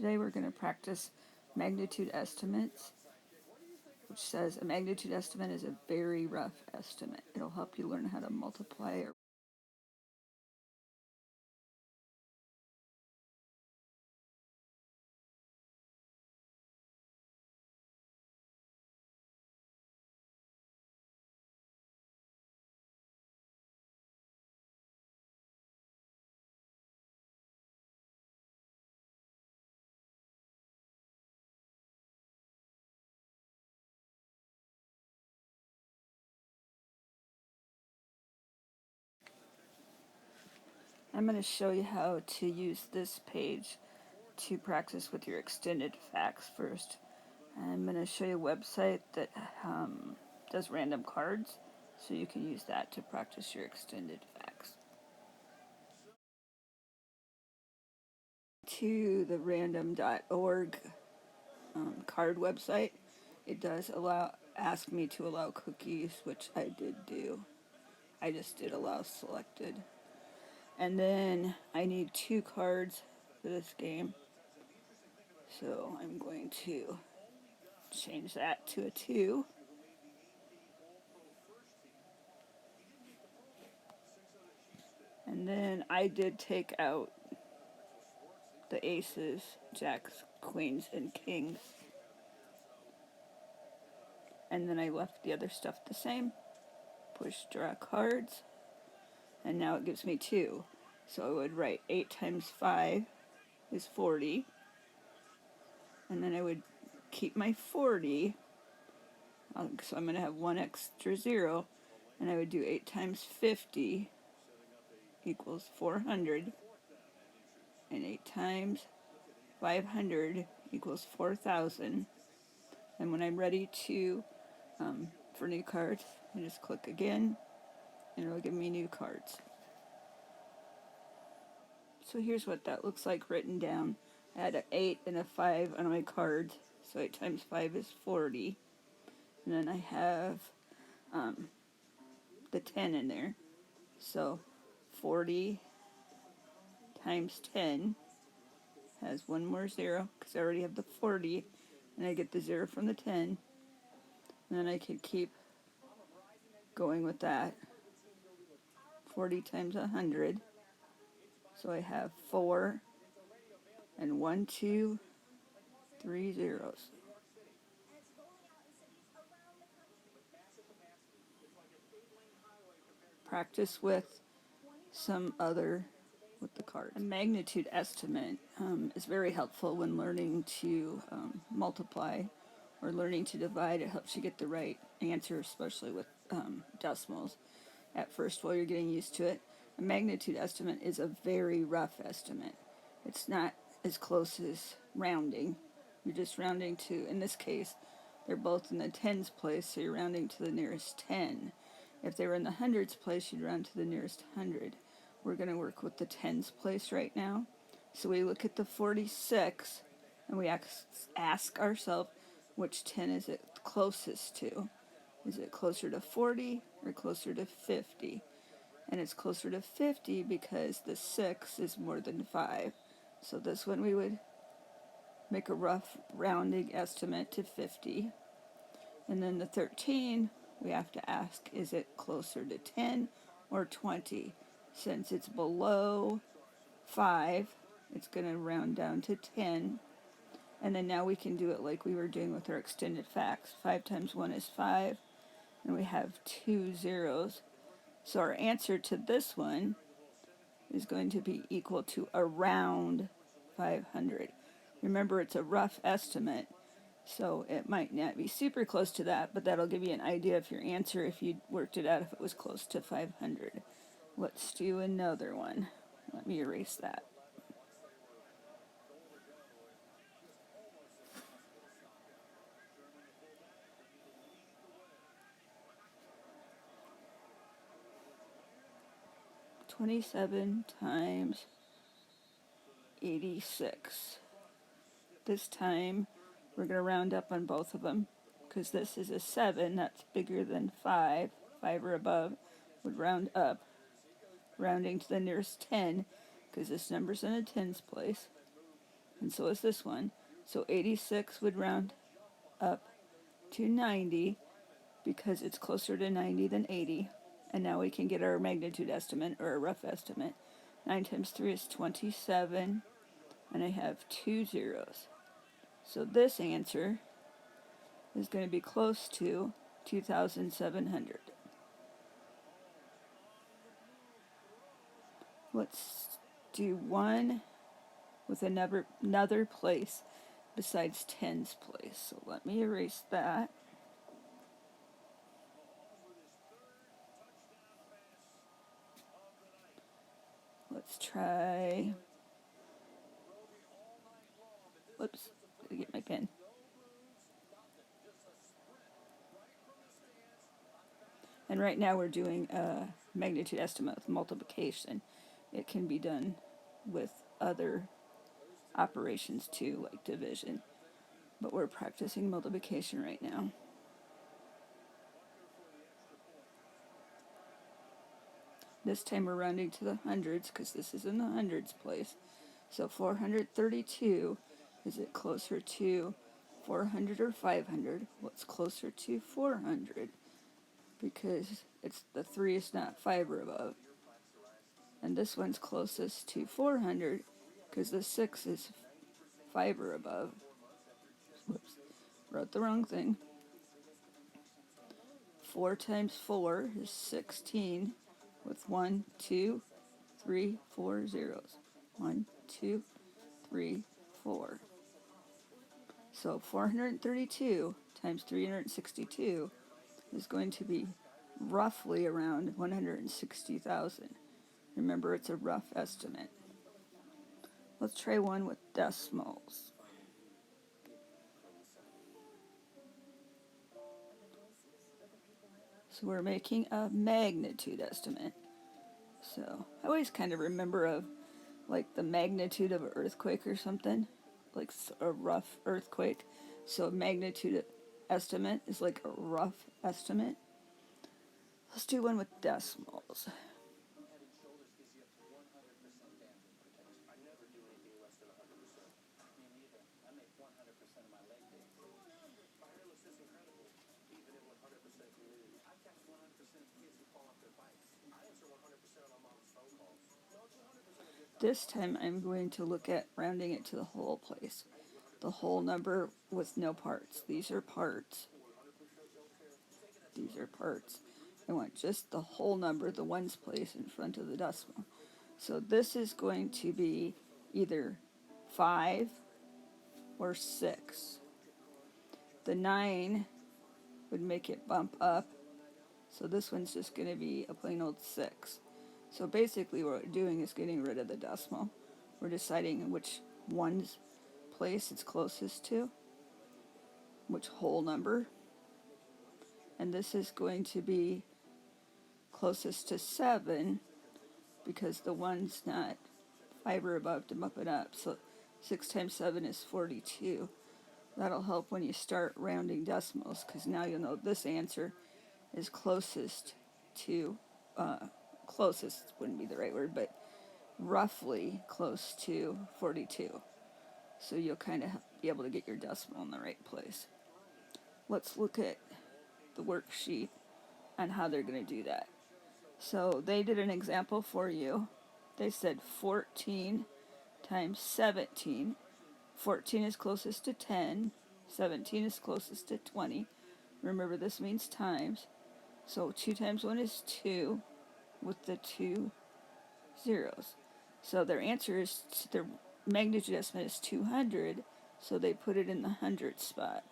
Today we're going to practice magnitude estimates, which says a magnitude estimate is a very rough estimate. It'll help you learn how to multiply or I'm going to show you how to use this page to practice with your extended facts first. I'm going to show you a website that does random cards, so you can use that to practice your extended facts. To the random.org card website, it does ask me to allow cookies, which I did do. I just did allow selected. And then I need 2 cards for this game. So I'm going to change that to a 2. And then I did take out the aces, jacks, queens, and kings. And then I left the other stuff the same. Push draw cards. And now it gives me 2. So I would write 8 times 5 is 40. And then I would keep my 40. So I'm going to have 1 extra 0. And I would do 8 times 50 equals 400. And 8 times 500 equals 4,000. And when I'm ready to, for new cards, I just click again, and it'll give me new cards. So here's what that looks like written down. I had an 8 and a 5 on my cards, so 8 times 5 is 40. And then I have the 10 in there. So 40 times 10 has 1 more 0, because I already have the 40, and I get the 0 from the 10. And then I could keep going with that. 40 times 100. So I have 4 and 1, 2, 3 zeros. Practice with some other with the cards. A magnitude estimate is very helpful when learning to multiply or learning to divide. It helps you get the right answer, especially with decimals at first while you're getting used to it. A magnitude estimate is a very rough estimate. It's not as close as rounding. You're just rounding to, in this case, they're both in the tens place, so you're rounding to the nearest 10. If they were in the hundreds place, you'd round to the nearest 100. We're going to work with the tens place right now. So we look at the 46, and we ask ourselves, which 10 is it closest to? Is it closer to 40 or closer to 50? And it's closer to 50 because the 6 is more than 5. So this one we would make a rough rounding estimate to 50. And then the 13, we have to ask, is it closer to 10 or 20? Since it's below 5, it's going to round down to 10. And then now we can do it like we were doing with our extended facts. 5 times 1 is 5, and we have 2 zeros. So our answer to this one is going to be equal to around 500. Remember, it's a rough estimate, so it might not be super close to that, but that'll give you an idea of your answer if you worked it out if it was close to 500. Let's do another one. Let me erase that. $27 times 86. This time we're going to round up on both of them because this is a 7, that's bigger than 5. 5 or above would round up, rounding to the nearest 10 because this number's in a tens place. and so is this one. So 86 would round up to 90 because it's closer to 90 than 80. And now we can get our magnitude estimate, or a rough estimate. 9 times 3 is 27, and I have 2 zeros. So this answer is going to be close to 2,700. Let's do one with another place besides tens place. So let me erase that. Let's try. Whoops, gotta get my pen. And right now we're doing a magnitude estimate with multiplication. It can be done with other operations too, like division. But we're practicing multiplication right now. This time we're rounding to the hundreds because this is in the hundreds place. So 432, is it closer to 400 or 500? Well, it's closer to 400 because the 3 is not 5 or above. And this one's closest to 400 because the 6 is 5 or above. Whoops, wrote the wrong thing. 4 times 4 is 16 with 1, 2, 3, 4 zeros. 1, 2, 3, 4. So 432 times 362 is going to be roughly around 160,000. Remember, it's a rough estimate. Let's try one with decimals. So we're making a magnitude estimate. So I always kind of remember of like the magnitude of an earthquake or something, like a rough earthquake. So a magnitude estimate is like a rough estimate. Let's do one with decimals. This time I'm going to look at rounding it to the whole place. The whole number with no parts. These are parts. These are parts. I want just the whole number, the ones place in front of the decimal. So this is going to be either 5 or 6. The 9 would make it bump up. So this one's just going to be a plain old 6. So basically what we're doing is getting rid of the decimal. We're deciding which ones place it's closest to, which whole number. And this is going to be closest to 7 because the 1's not 5 or above to bump it up. So 6 times 7 is 42. That'll help when you start rounding decimals because now you'll know this answer is closest to, closest wouldn't be the right word, but roughly close to 42. So you'll kind of be able to get your decimal in the right place. Let's look at the worksheet on how they're going to do that. So they did an example for you. They said 14 times 17. 14 is closest to 10. 17 is closest to 20. Remember, this means times. So 2 times 1 is 2 with the 2 zeros. So their answer is, their magnitude estimate is 200, so they put it in the hundred spot.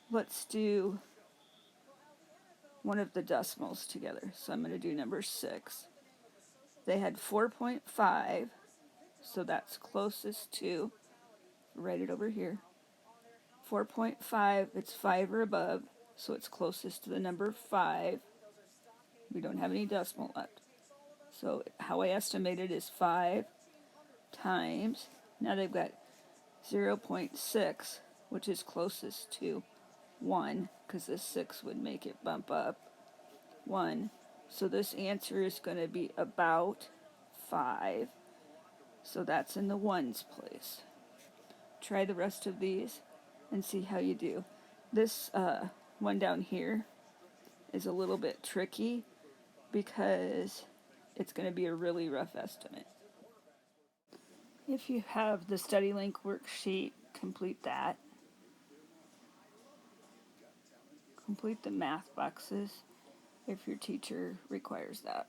Let's do one of the decimals together. So I'm going to do number 6. They had 4.5, so that's closest to, write it over here. 4.5, it's 5 or above, so it's closest to the number 5. We don't have any decimal left. So how I estimate it is 5 times, now they've got 0.6, which is closest to 1, because this 6 would make it bump up 1. So this answer is going to be about 5. So that's in the ones place. try the rest of these and see how you do. This one down here is a little bit tricky because it's going to be a really rough estimate. If you have the StudyLink worksheet, complete that. Complete the math boxes if your teacher requires that.